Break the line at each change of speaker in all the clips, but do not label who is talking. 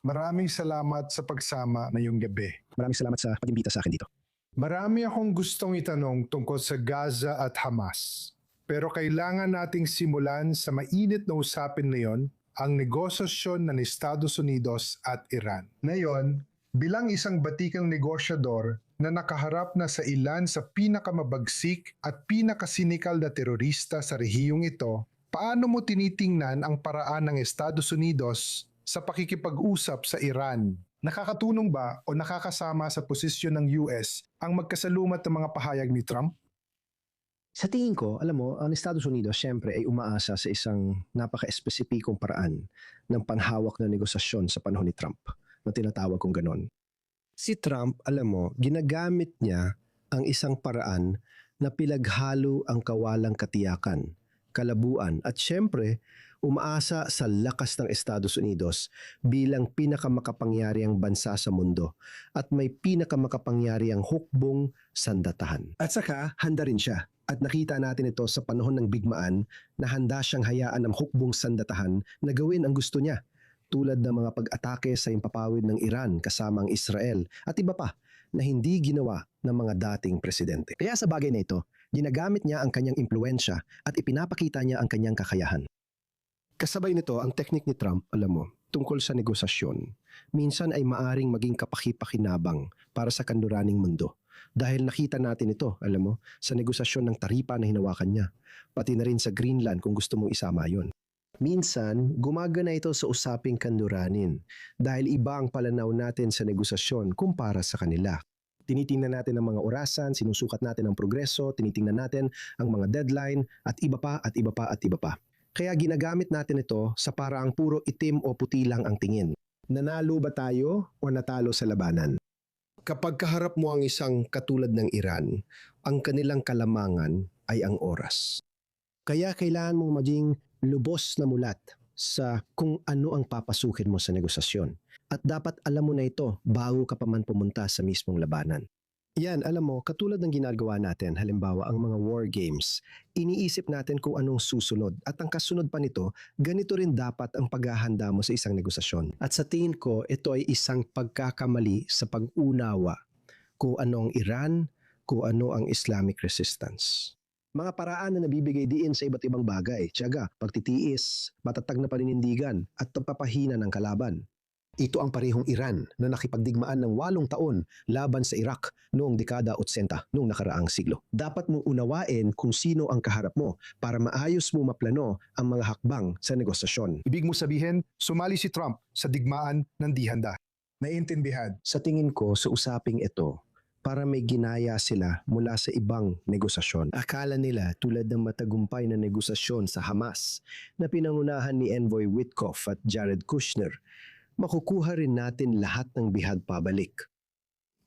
Maraming salamat sa pagsama ngayong gabi.
Maraming salamat sa pag-imbita sa akin dito.
Marami akong gustong itanong tungkol sa Gaza at Hamas. Pero kailangan nating simulan sa mainit na usapin ngayon, ang negosasyon ng Estados Unidos at Iran. Ngayon, bilang isang batikang negosyador na nakaharap na sa ilan sa pinakamabagsik at pinakasinikal na terorista sa rehiyong ito, paano mo tinitingnan ang paraan ng Estados Unidos sa pakikipag-usap sa Iran? Nakakatulong ba o nakakasama sa posisyon ng US ang magkasalumat ng mga pahayag ni Trump?
Sa tingin ko, alam mo, ang Estados Unidos syempre ay umaasa sa isang napaka-espesipikong paraan ng panghawak na negosasyon sa panahon ni Trump, na tinatawag kong ganon. Si Trump, alam mo, ginagamit niya ang isang paraan na pilaghalo ang kawalang katiyakan, kalabuan at syempre umaasa sa lakas ng Estados Unidos bilang pinakamakapangyarihang bansa sa mundo at may pinakamakapangyarihang hukbong sandatahan. At saka handa rin siya. At nakita natin ito sa panahon ng bigmaan na handa siyang hayaan ang hukbong sandatahan na gawin ang gusto niya, tulad ng mga pag-atake sa impapawid ng Iran kasama ang Israel at iba pa na hindi ginawa ng mga dating presidente. Kaya sa bagay na ito, ginagamit niya ang kanyang impluensya at ipinapakita niya ang kanyang kakayahan. Kasabay nito ang teknik ni Trump, alam mo, tungkol sa negosasyon. Minsan ay maaring maging kapaki-pakinabang para sa kanluraning mundo. Dahil nakita natin ito, alam mo, sa negosasyon ng taripa na hinawakan niya. Pati na rin sa Greenland kung gusto mong isama yon. Minsan, gumagana ito sa usaping kanluranin dahil iba ang palanaw natin sa negosasyon kumpara sa kanila. Tinitingnan natin ang mga orasan, sinusukat natin ang progreso, tinitingnan natin ang mga deadline at iba pa at iba pa at iba pa. Kaya ginagamit natin ito sa paraang puro itim o puti lang ang tingin. Nanalo ba tayo o natalo sa labanan? Kapag kaharap mo ang isang katulad ng Iran, ang kanilang kalamangan ay ang oras. Kaya kailangan mong maging lubos na mulat sa kung ano ang papasukin mo sa negosasyon. At dapat alam mo na ito bago ka pa man pumunta sa mismong labanan. Yan, alam mo, katulad ng ginagawa natin, halimbawa ang mga war games, iniisip natin kung anong susunod. At ang kasunod pa nito, ganito rin dapat ang paghahanda mo sa isang negosasyon. At sa tingin ko, ito ay isang pagkakamali sa pag-unawa kung ano ang Iran, kung ano ang Islamic resistance. Mga paraan na nabibigay diin sa iba't ibang bagay, tiyaga, pagtitiis, matatag na paninindigan, at pagpapahina ng kalaban. Ito ang parehong Iran na nakipagdigmaan ng 8 taon laban sa Iraq noong dekada 80 noong nakaraang siglo. Dapat mong unawain kung sino ang kaharap mo para maayos mo maplano ang mga hakbang sa negosasyon.
Ibig mo sabihin, sumali si Trump sa digmaan ng di handa. Naiintindihan.
Sa tingin ko sa usaping ito, para may ginaya sila mula sa ibang negosasyon. Akala nila tulad ng matagumpay na negosasyon sa Hamas na pinangunahan ni Envoy Witkoff at Jared Kushner, makukuha rin natin lahat ng bihag pabalik.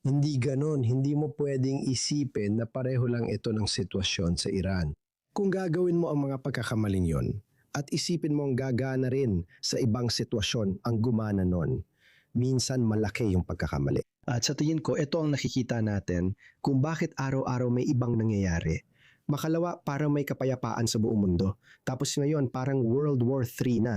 Hindi ganon, hindi mo pwedeng isipin na pareho lang ito ng sitwasyon sa Iran. Kung gagawin mo ang mga pagkakamaling yon, at isipin mo ang gagana rin sa ibang sitwasyon ang gumana nun, minsan malaki yung pagkakamali. At sa tingin ko, ito ang nakikita natin kung bakit araw-araw may ibang nangyayari. Makalawa, parang may kapayapaan sa buong mundo. Tapos ngayon, parang World War III na.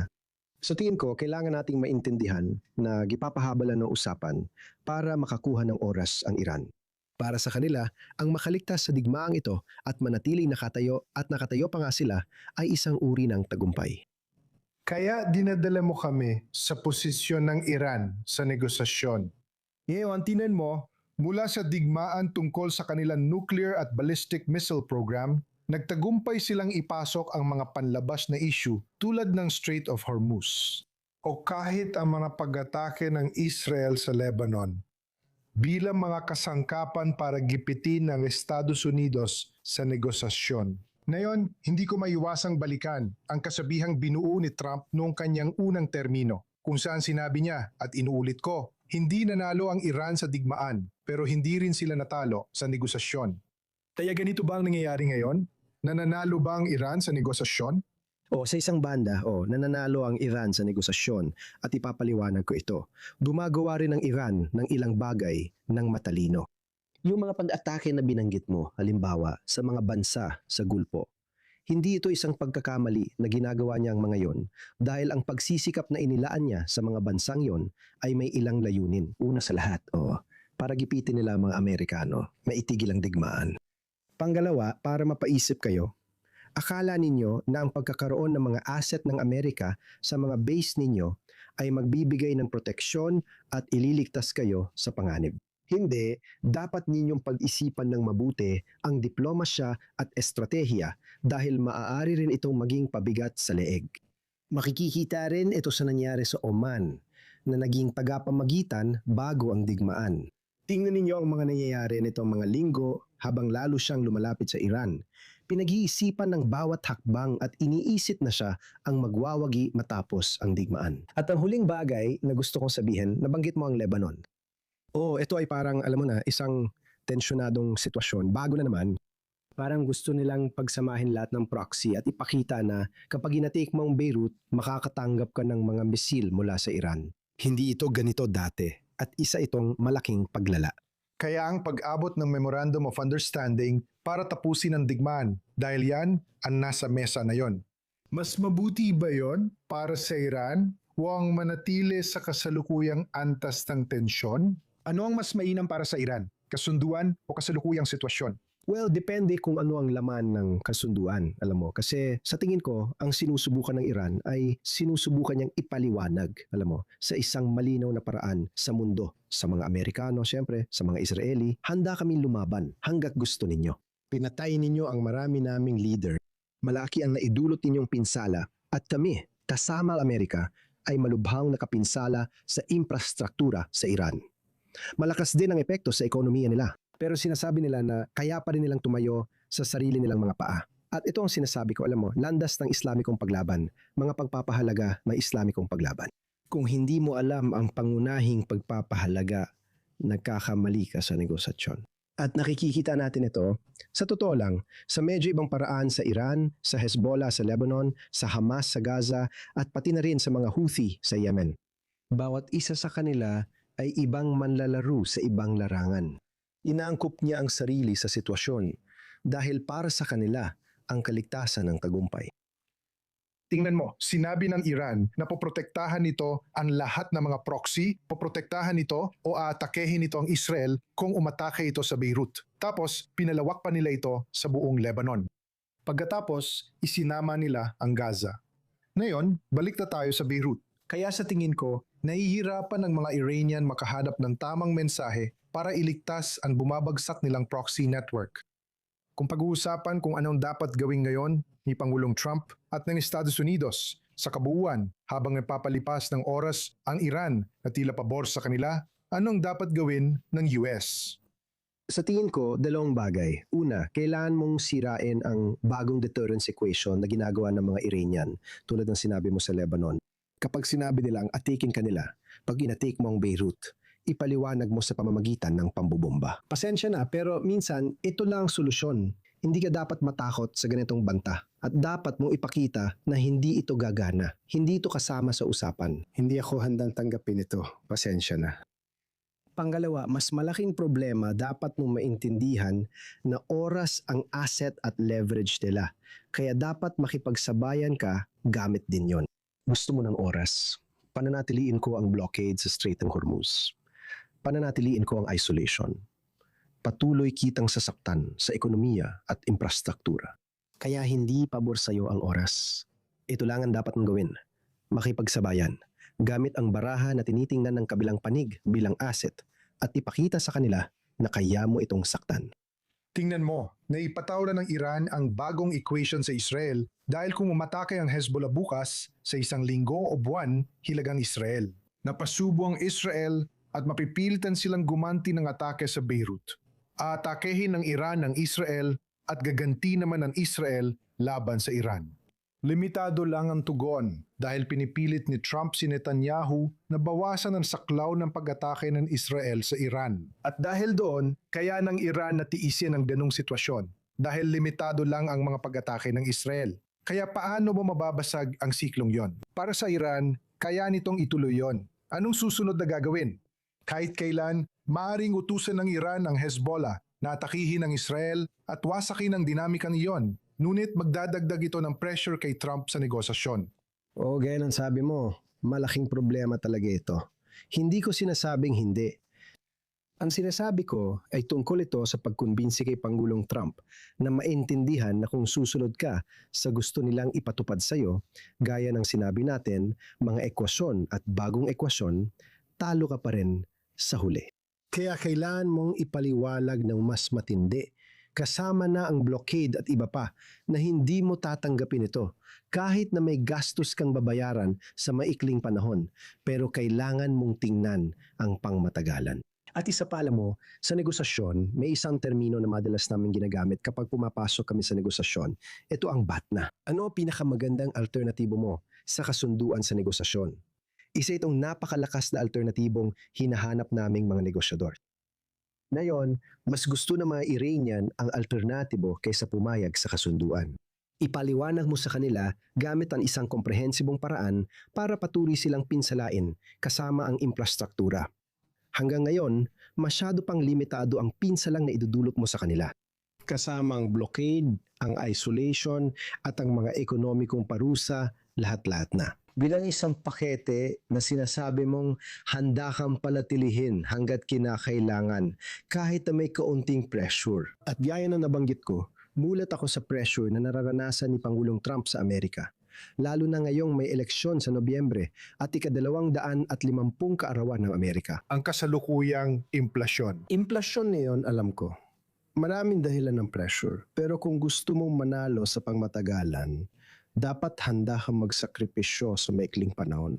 Sa tingin ko, kailangan nating maintindihan na gipapahabalan ng usapan para makakuha ng oras ang Iran. Para sa kanila, ang makaligtas sa digmaang ito at manatiling nakatayo at nakatayo pa nga sila ay isang uri ng tagumpay.
Kaya dinadala mo kami sa posisyon ng Iran sa negosasyon. Ngayon, tinan mo, mula sa digmaan tungkol sa kanilang nuclear at ballistic missile program, nagtagumpay silang ipasok ang mga panlabas na issue tulad ng Strait of Hormuz o kahit ang mga pag-atake ng Israel sa Lebanon bilang mga kasangkapan para gipitin ng Estados Unidos sa negosasyon. Ngayon, hindi ko maiwasang balikan ang kasabihang binuo ni Trump noong kanyang unang termino, kung saan sinabi niya, at inuulit ko, hindi nanalo ang Iran sa digmaan pero hindi rin sila natalo sa negosasyon. Kaya ganito ba ang nangyayari ngayon? Nananalo ba ang Iran sa negosasyon?
O sa isang banda, nananalo ang Iran sa negosasyon at ipapaliwanag ko ito. Gumagawa rin ang Iran ng ilang bagay ng matalino. Yung mga pag-atake na binanggit mo, halimbawa sa mga bansa sa Gulpo, Hindi ito isang pagkakamali na ginagawa niya ang mga yon dahil ang pagsisikap na inilaan niya sa mga bansang yon ay may ilang layunin. Una sa lahat, para gipitin nila ang mga Amerikano, maitigil ang digmaan. Pangalawa, para mapaisip kayo, akala ninyo na ang pagkakaroon ng mga asset ng Amerika sa mga base ninyo ay magbibigay ng proteksyon at ililigtas kayo sa panganib. Hindi, dapat ninyong pag-isipan ng mabuti ang diplomasya at estratehiya dahil maaari rin itong maging pabigat sa leeg. Makikikita rin ito sa nangyari sa Oman na naging tagapamagitan bago ang digmaan. Tingnan ninyo ang mga nangyayari nitong mga linggo habang lalo siyang lumalapit sa Iran. Pinag-iisipan ng bawat hakbang at iniisip na siya ang magwawagi matapos ang digmaan. At ang huling bagay na gusto kong sabihin, nabanggit mo ang Lebanon. Ito ay parang, alam mo na, isang tensyonadong sitwasyon. Bago na naman, parang gusto nilang pagsamahin lahat ng proxy at ipakita na kapag inatake mo ang Beirut, makakatanggap ka ng mga misil mula sa Iran. Hindi ito ganito dati at isa itong malaking paglala.
Kaya ang pag-abot ng Memorandum of Understanding para tapusin ang digmaan dahil yan ang nasa mesa na yon. Mas mabuti ba yon para sa Iran o ang manatili sa kasalukuyang antas ng tensyon? Ano ang mas mainam para sa Iran? Kasunduan o kasalukuyang sitwasyon?
Well, depende kung ano ang laman ng kasunduan, alam mo. Kasi sa tingin ko, ang sinusubukan ng Iran ay sinusubukan niyang ipaliwanag, alam mo, sa isang malinaw na paraan sa mundo. Sa mga Amerikano, syempre, sa mga Israeli, handa kaming lumaban hanggat gusto ninyo. Pinatay ninyo ang marami naming leader. Malaki ang naidulot ninyong pinsala at kami, kasama ang Amerika, ay malubhang nakapinsala sa infrastruktura sa Iran. Malakas din ang epekto sa ekonomiya nila. Pero sinasabi nila na kaya pa rin nilang tumayo sa sarili nilang mga paa. At ito ang sinasabi ko, alam mo, landas ng Islamikong paglaban, mga pagpapahalaga ng Islamikong paglaban. Kung hindi mo alam ang pangunahing pagpapahalaga, nagkakamali ka sa negosasyon. At nakikita natin ito, sa totoo lang, sa medyo ibang paraan sa Iran, sa Hezbollah sa Lebanon, sa Hamas sa Gaza, at pati na rin sa mga Houthi sa Yemen. Bawat isa sa kanila ay ibang manlalaro sa ibang larangan. Inaangkop niya ang sarili sa sitwasyon dahil para sa kanila ang kaligtasan ng tagumpay.
Tingnan mo, sinabi ng Iran na poprotektahan nito ang lahat ng mga proxy, poprotektahan nito o aatakehin nito ang Israel kung umatake ito sa Beirut. Tapos, pinalawak pa nila ito sa buong Lebanon. Pagkatapos, isinama nila ang Gaza. Ngayon, balik na tayo sa Beirut. Kaya sa tingin ko, nahihirapan ng mga Iranian makahanap ng tamang mensahe para iligtas ang bumabagsak nilang proxy network. Kung pag-uusapan kung anong dapat gawin ngayon ni Pangulong Trump at ng Estados Unidos sa kabuuan habang nagpapalipas ng oras ang Iran na tila pabor sa kanila, anong dapat gawin ng US?
Sa tingin ko, dalawang bagay. Una, kailangan mong sirain ang bagong deterrence equation na ginagawa ng mga Iranian tulad ng sinabi mo sa Lebanon. Kapag sinabi nilang atikin kanila, pag inatake mo ang Beirut, ipaliwanag mo sa pamamagitan ng pambubomba. Pasensya na, pero minsan ito lang ang solusyon. Hindi ka dapat matakot sa ganitong banta at dapat mong ipakita na hindi ito gagana. Hindi ito kasama sa usapan. Hindi ako handang tanggapin ito. Pasensya na. Pangalawa, mas malaking problema dapat mong maintindihan na oras ang asset at leverage nila. Kaya dapat makipagsabayan ka gamit din yon. Gusto mo ng oras? Pananatiliin ko ang blockade sa Strait ng Hormuz. Pananatiliin ko ang isolation. Patuloy kitang sasaktan sa ekonomiya at infrastruktura. Kaya hindi pabor sa iyo ang oras. Ito lang ang dapat mong gawin. Makipagsabayan. Gamit ang baraha na tinitingnan ng kabilang panig bilang asset at ipakita sa kanila na kaya mo itong saktan.
Tingnan mo, naipatawla ng Iran ang bagong equation sa Israel dahil kung umatake ang Hezbollah bukas, sa isang linggo o buwan, hilagang Israel. Napasubo ang Israel at mapipilitan silang gumanti ng atake sa Beirut. Aatakehin ng Iran ang Israel at gaganti naman ng Israel laban sa Iran. Limitado lang ang tugon dahil pinipilit ni Trump si Netanyahu na bawasan ang saklaw ng pag-atake ng Israel sa Iran. At dahil doon, kaya ng Iran na tiisin ang ganong sitwasyon dahil limitado lang ang mga pag-atake ng Israel. Kaya paano mo mababasag ang siklong yon? Para sa Iran, kaya nitong ituloy yon. Anong susunod na gagawin? Kahit kailan, maaaring utusan ng Iran ang Hezbollah na atakihin ang Israel at wasakin ang dinamikang iyon Ngunit magdadagdag ito ng pressure kay Trump sa negosasyon.
Oo, gaya ng sabi mo, malaking problema talaga ito. Hindi ko sinasabing hindi. Ang sinasabi ko ay tungkol ito sa pagkumbinsi kay Pangulong Trump na maintindihan na kung susunod ka sa gusto nilang ipatupad sa iyo, gaya ng sinabi natin, mga ekwasyon at bagong ekwasyon, talo ka pa rin sa huli. Kaya kailangan mong ipaliwalag ng mas matindi, kasama na ang blockade at iba pa, na hindi mo tatanggapin ito kahit na may gastos kang babayaran sa maikling panahon, pero kailangan mong tingnan ang pangmatagalan. At isa pa alam mo, sa negosasyon, may isang termino na madalas namin ginagamit kapag pumapasok kami sa negosasyon. Ito ang BATNA. Ano ang pinakamagandang alternatibo mo sa kasunduan sa negosasyon? Isa itong napakalakas na alternatibong hinahanap naming mga negosyador. Ngayon, mas gusto na mga Iranian ang alternatibo kaysa pumayag sa kasunduan. Ipaliwanag mo sa kanila gamit ang isang komprehensibong paraan para patuloy silang pinsalain kasama ang infrastruktura. Hanggang ngayon, masyado pang limitado ang pinsalang na idudulot mo sa kanila. Kasama ang blockade, ang isolation, at ang mga ekonomikong parusa, lahat-lahat na. Bilang isang pakete na sinasabi mong handa kang panatilihin hanggat kinakailangan kahit na may kaunting pressure. At gaya na nabanggit ko, mulat ako sa pressure na nararanasan ni Pangulong Trump sa Amerika. Lalo na ngayong may eleksyon sa Nobyembre at ika-250 kaarawan ng Amerika.
Ang kasalukuyang implasyon.
Inflasyon na yun, alam ko. Maraming dahilan ng pressure. Pero kung gusto mong manalo sa pangmatagalan, dapat handa kang magsakripisyo sa maikling panahon.